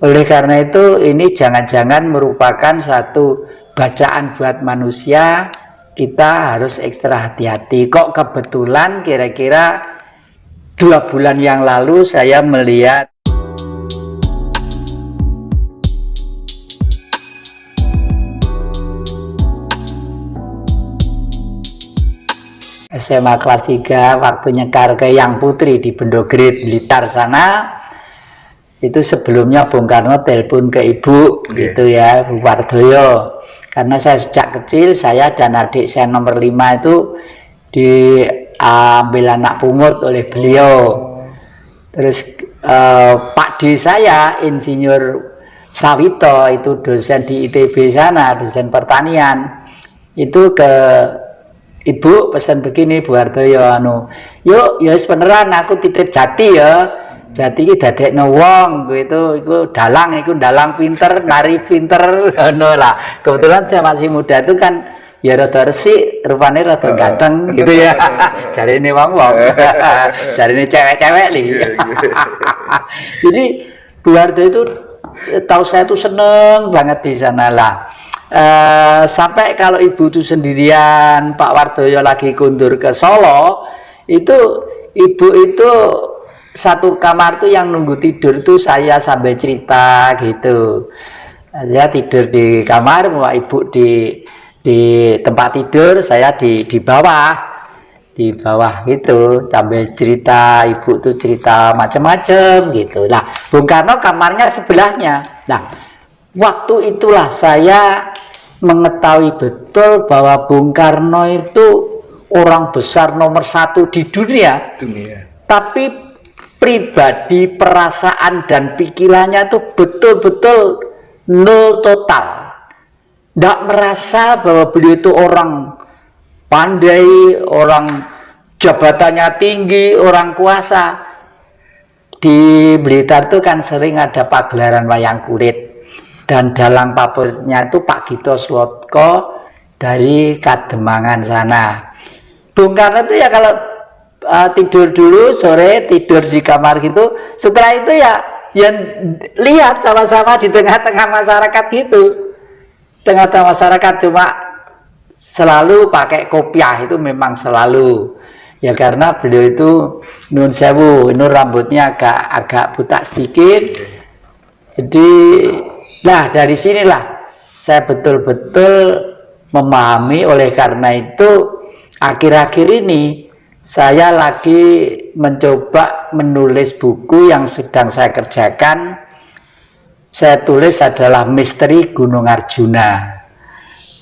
Oleh karena itu ini jangan-jangan merupakan satu bacaan buat manusia, kita harus ekstra hati-hati. Kok kebetulan kira-kira 2 bulan yang lalu saya melihat SMA kelas 3 waktu nyekar ke Yang Putri di Bendogrit, Blitar sana. Itu sebelumnya Bung Karno telepon ke ibu, gitu ya, Bu Wardoyo. Karena saya sejak kecil, saya dan adik saya nomor 5 itu diambil anak pungut oleh beliau. Terus Pak D saya, Insinyur Sawito, itu dosen di ITB sana, dosen pertanian. Itu ke ibu pesan begini, Bu Wardoyo, yuk, ya beneran aku titip Jati ya. Jati iki dadekno wong itu dalang pinter, nari pinter ngono lah. Kebetulan saya masih muda itu kan ya rada resik, rupanya rada ganteng gitu ya. Jarine wong. Jarine cewek-cewek li. Jadi Bu Wardoyo itu tahu saya tuh seneng banget di sana lah. Sampai kalau ibu itu sendirian, Pak Wardoyo lagi kundur ke Solo, itu ibu itu satu kamar tuh yang nunggu tidur tuh saya sambil cerita gitu. Saya tidur di kamar, ibu di tempat tidur, saya di bawah gitu sambil cerita. Ibu tuh cerita macam-macam gitu. Nah, Bung Karno kamarnya sebelahnya. Nah, waktu itulah saya mengetahui betul bahwa Bung Karno itu orang besar nomor 1 di dunia. Tapi pribadi, perasaan dan pikirannya itu betul-betul nol total. Tidak merasa bahwa beliau itu orang pandai, orang jabatannya tinggi, orang kuasa. Di Blitar itu kan sering ada pagelaran wayang kulit, dan dalang favoritnya itu Pak Gito Slotko dari Kademangan sana. Bung Karno itu ya kalau tidur dulu sore, tidur di kamar gitu, setelah itu ya lihat sama-sama di tengah-tengah masyarakat gitu. Tengah-tengah masyarakat, cuma selalu pakai kopiah, itu memang selalu ya, karena beliau itu nun sewu, ini rambutnya agak butak sedikit. Jadi nah dari sinilah saya betul-betul memahami. Oleh karena itu akhir-akhir ini saya lagi mencoba menulis buku yang sedang saya kerjakan. Saya tulis adalah misteri Gunung Arjuna.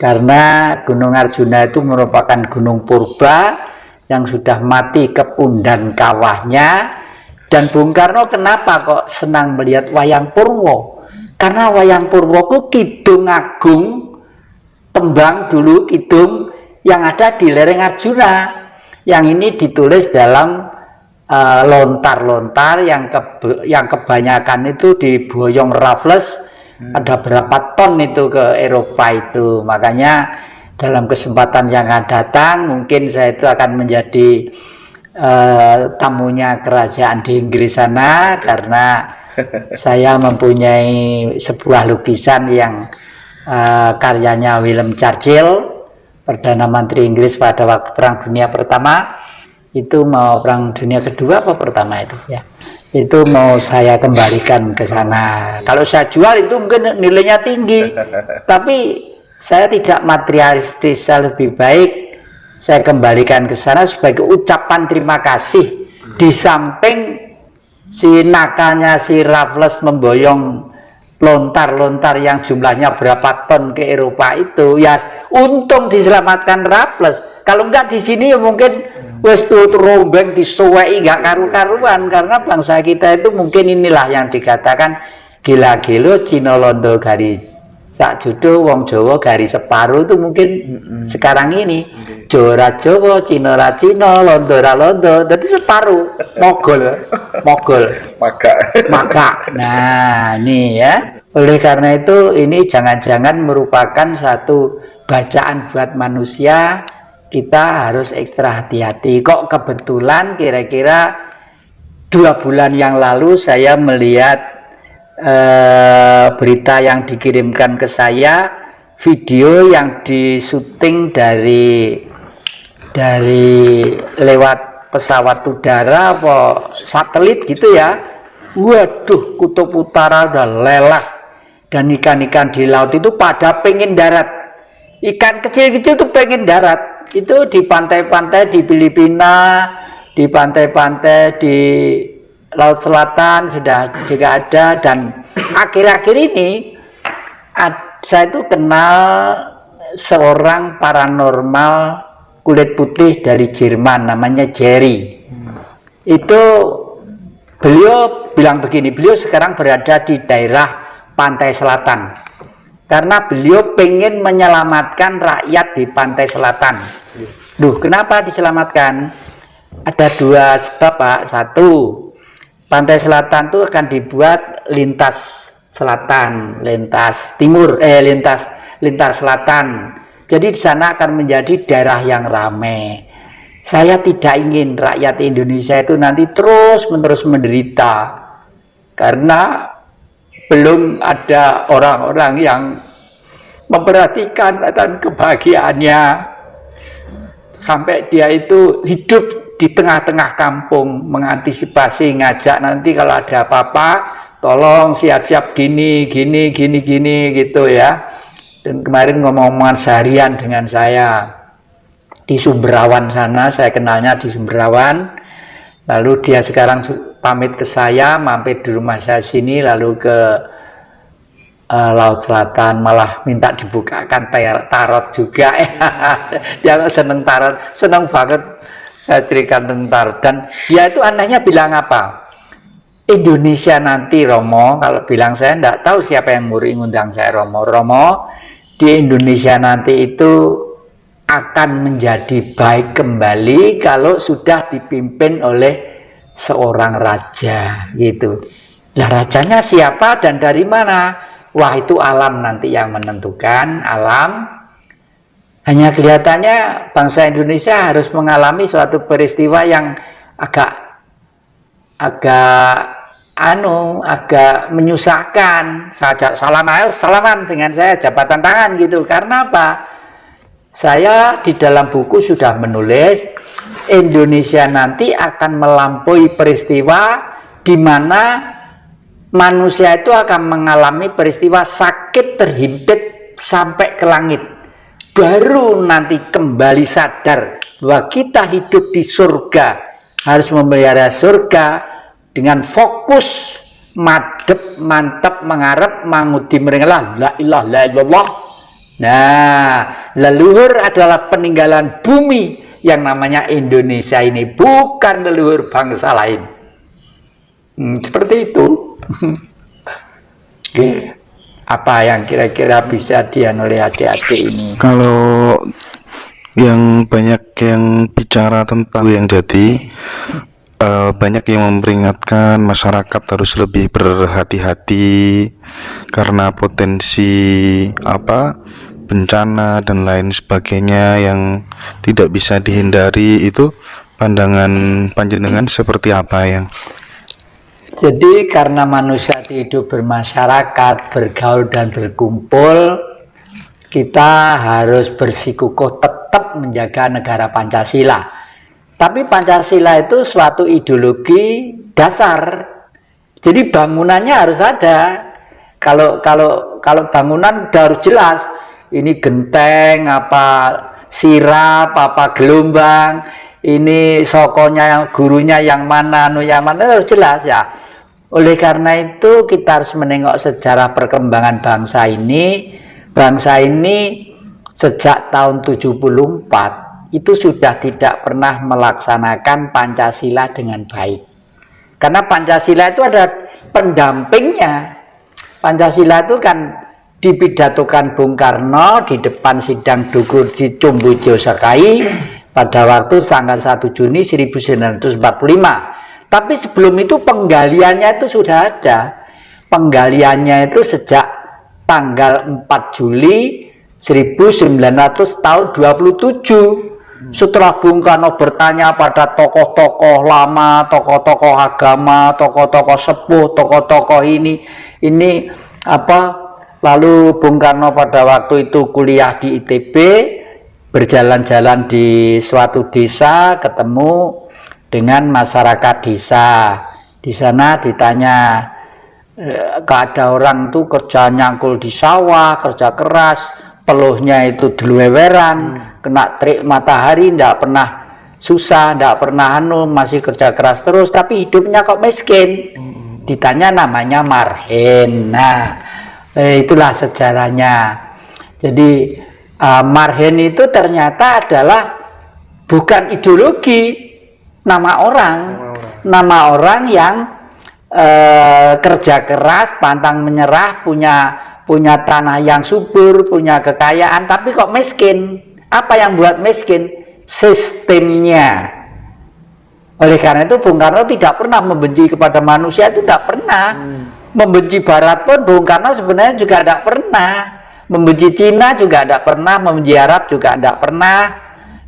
Karena Gunung Arjuna itu merupakan gunung purba yang sudah mati kepundan kawahnya. Dan Bung Karno kenapa kok senang melihat wayang Purwo? Karena wayang Purwo itu Kidung Agung, tembang dulu kidung yang ada di lereng Arjuna. Yang ini ditulis dalam lontar-lontar yang kebanyakan itu diboyong Raffles. Ada berapa ton itu ke Eropa itu. Makanya dalam kesempatan yang akan datang mungkin saya itu akan menjadi tamunya kerajaan di Inggris sana, karena saya mempunyai sebuah lukisan yang karyanya William Churchill, Perdana Menteri Inggris pada waktu Perang Dunia Pertama. Itu mau Perang Dunia Kedua apa pertama itu ya, itu mau saya kembalikan ke sana. Kalau saya jual itu mungkin nilainya tinggi, tapi saya tidak materialistis. Saya lebih baik saya kembalikan ke sana sebagai ucapan terima kasih. Di samping si nakalnya si Raffles memboyong lontar-lontar yang jumlahnya berapa ton ke Eropa itu, ya untung diselamatkan Raffles. Kalau enggak di sini ya mungkin wes tuh rombeng disuwai enggak karu-karuan. Karena bangsa kita itu mungkin inilah yang dikatakan gila-gilo Cina Londo gari sak judo, wong Jawa gari separuh, itu mungkin sekarang ini Jawa Jawa, Cina ra Cina, Londo ra Londo, jadi separuh mogol maka. Nah ini ya, oleh karena itu ini jangan-jangan merupakan satu bacaan buat manusia, kita harus ekstra hati-hati. Kok kebetulan kira-kira 2 bulan yang lalu saya melihat berita yang dikirimkan ke saya, video yang disuting dari lewat pesawat udara apa satelit gitu ya. Waduh, kutub utara udah lelah, dan ikan-ikan di laut itu pada pengen darat. Ikan kecil-kecil tuh pengen darat. Itu di pantai-pantai di Filipina, di pantai-pantai di Laut Selatan sudah juga ada. Dan akhir-akhir ini saya itu kenal seorang paranormal kulit putih dari Jerman, namanya Jerry. Itu beliau bilang begini, beliau sekarang berada di daerah pantai selatan karena beliau pengen menyelamatkan rakyat di pantai selatan. Duh, kenapa diselamatkan? Ada dua sebab, Pak. Satu, pantai selatan itu akan dibuat lintas selatan, lintas timur, lintas selatan. Jadi di sana akan menjadi daerah yang ramai. Saya tidak ingin rakyat Indonesia itu nanti terus-menerus menderita karena belum ada orang-orang yang memperhatikan dan kebahagiaannya, sampai dia itu hidup di tengah-tengah kampung, mengantisipasi, ngajak nanti kalau ada apa-apa tolong siap-siap gini gitu ya. Dan kemarin ngomong-ngomongan seharian dengan saya di Sumberawan sana, saya kenalnya di Sumberawan. Lalu dia sekarang pamit ke saya, mampir di rumah saya sini, lalu ke Laut Selatan, malah minta dibukakan tarot juga. Dia seneng tarot, seneng banget saya ceritakan tentang tarot. Dan dia itu anehnya bilang apa? Indonesia nanti, Romo, kalau bilang saya enggak tahu siapa yang ngundang saya Romo, di Indonesia nanti itu akan menjadi baik kembali kalau sudah dipimpin oleh seorang raja gitu. Lah rajanya siapa dan dari mana? Wah, itu alam nanti yang menentukan, alam. Hanya kelihatannya bangsa Indonesia harus mengalami suatu peristiwa yang agak menyusahkan. Saya salaman dengan saya, jabatan tangan gitu. Karena apa? Saya di dalam buku sudah menulis Indonesia nanti akan melampaui peristiwa di mana manusia itu akan mengalami peristiwa sakit terhimpit sampai ke langit. Baru nanti kembali sadar bahwa kita hidup di surga, harus memelihara surga dengan fokus madep, mantap, mengharap, mangudi merengalah la ilaha illallah. Nah, leluhur adalah peninggalan bumi yang namanya Indonesia ini, bukan leluhur bangsa lain. Seperti itu. Oke. Apa yang kira-kira bisa oleh adik-adik ini? Kalau yang banyak yang bicara tentang yang jadi, banyak yang memperingatkan masyarakat harus lebih berhati-hati karena potensi bencana dan lain sebagainya yang tidak bisa dihindari. Itu pandangan panjenengan seperti apa yang? Jadi karena manusia hidup bermasyarakat, bergaul dan berkumpul, kita harus bersikukuh tetap menjaga negara Pancasila. Tapi Pancasila itu suatu ideologi dasar. Jadi bangunannya harus ada. Kalau bangunan udah harus jelas. Ini genteng, apa sirap, apa gelombang, ini sokonya yang gurunya yang mana, harus jelas ya. Oleh karena itu kita harus menengok sejarah perkembangan bangsa ini. Bangsa ini sejak tahun 74 itu sudah tidak pernah melaksanakan Pancasila dengan baik. Karena Pancasila itu ada pendampingnya. Pancasila itu kan dipidatokan Bung Karno di depan sidang Dukur di Cumbujo Sekai pada waktu tanggal 1 Juni 1945. Tapi sebelum itu penggaliannya itu sudah ada. Penggaliannya itu sejak tanggal 4 Juli 1900 tahun 27. Setelah Bung Karno bertanya pada tokoh-tokoh lama, tokoh-tokoh agama, tokoh-tokoh sepuh, tokoh-tokoh ini apa? Lalu Bung Karno pada waktu itu kuliah di ITB, berjalan-jalan di suatu desa, ketemu dengan masyarakat desa. Di sana ditanya, ada orang tuh kerja nyangkul di sawah, kerja keras, peluhnya itu diluweran, kena terik matahari, ndak pernah susah, ndak pernah masih kerja keras terus, tapi hidupnya kok miskin. Ditanya namanya Marhen. Nah, itulah sejarahnya. Jadi Marhen itu ternyata adalah bukan ideologi, nama orang yang kerja keras, pantang menyerah, punya tanah yang subur, punya kekayaan, tapi kok miskin. Apa yang buat miskin? Sistemnya. Oleh karena itu Bung Karno tidak pernah membenci kepada manusia, itu tidak pernah. Membenci Barat pun Bung Karno sebenarnya juga tidak pernah. Membenci Cina juga tidak pernah, membenci Arab juga tidak pernah.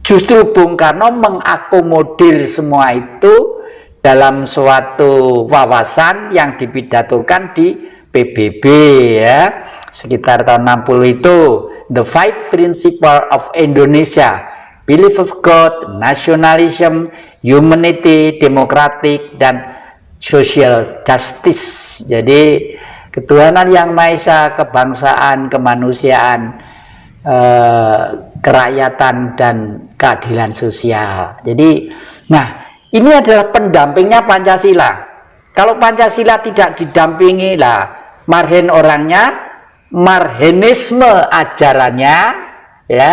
Justru Bung Karno mengakomodir semua itu dalam suatu wawasan yang dipidatokan di PBB ya, sekitar tahun 60 itu, The Five Principles of Indonesia, Belief of God, Nationalism, Humanity, Democratic, dan Social Justice. Jadi ketuhanan yang Maha Esa, kebangsaan, kemanusiaan, kerakyatan, dan keadilan sosial. Jadi, nah, ini adalah pendampingnya Pancasila. Kalau Pancasila tidak didampingi lah, Marhen orangnya, Marhenisme ajarannya, ya,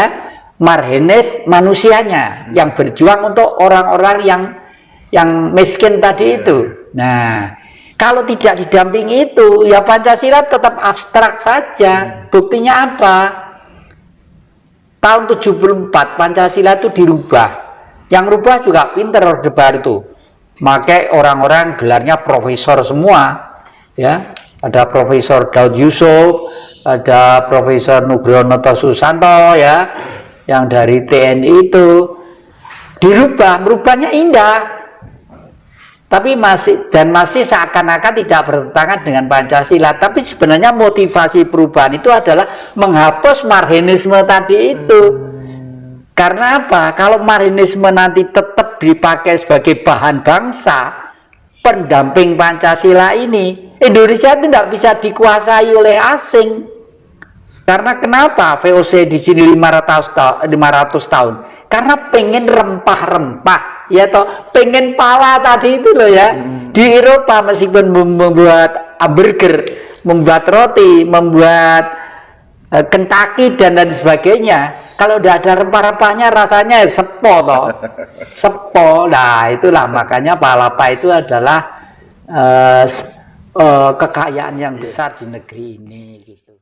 Marhenis manusianya yang berjuang untuk orang-orang yang miskin tadi itu. Nah, kalau tidak didampingi itu, ya Pancasila tetap abstrak saja. Buktinya apa? Tahun 74 Pancasila itu dirubah. Yang rubah juga pinter Orde Baru itu. Pakai orang-orang gelarnya profesor semua, ya. Ada Profesor Daud Yusuf, ada Profesor Nugroho Susanto, ya, yang dari TNI itu. Dirubah, merubahnya indah. Tapi masih seakan-akan tidak bertentangan dengan Pancasila. Tapi sebenarnya motivasi perubahan itu adalah menghapus Marhenisme tadi itu. Karena apa? Kalau Marhenisme nanti tetap dipakai sebagai bahan bangsa, pendamping Pancasila ini, Indonesia itu tidak bisa dikuasai oleh asing. Karena kenapa VOC di sini 500 tahun? Karena pengen rempah-rempah, ya toh, pengen pala tadi itu loh ya. Di Eropa meskipun membuat hamburger, membuat roti, membuat Kentucky dan lain sebagainya, kalau udah ada rempah-rempahnya rasanya sepo toh. Sepo. Nah, itulah makanya palapa itu adalah kekayaan yang besar di negeri ini gitu.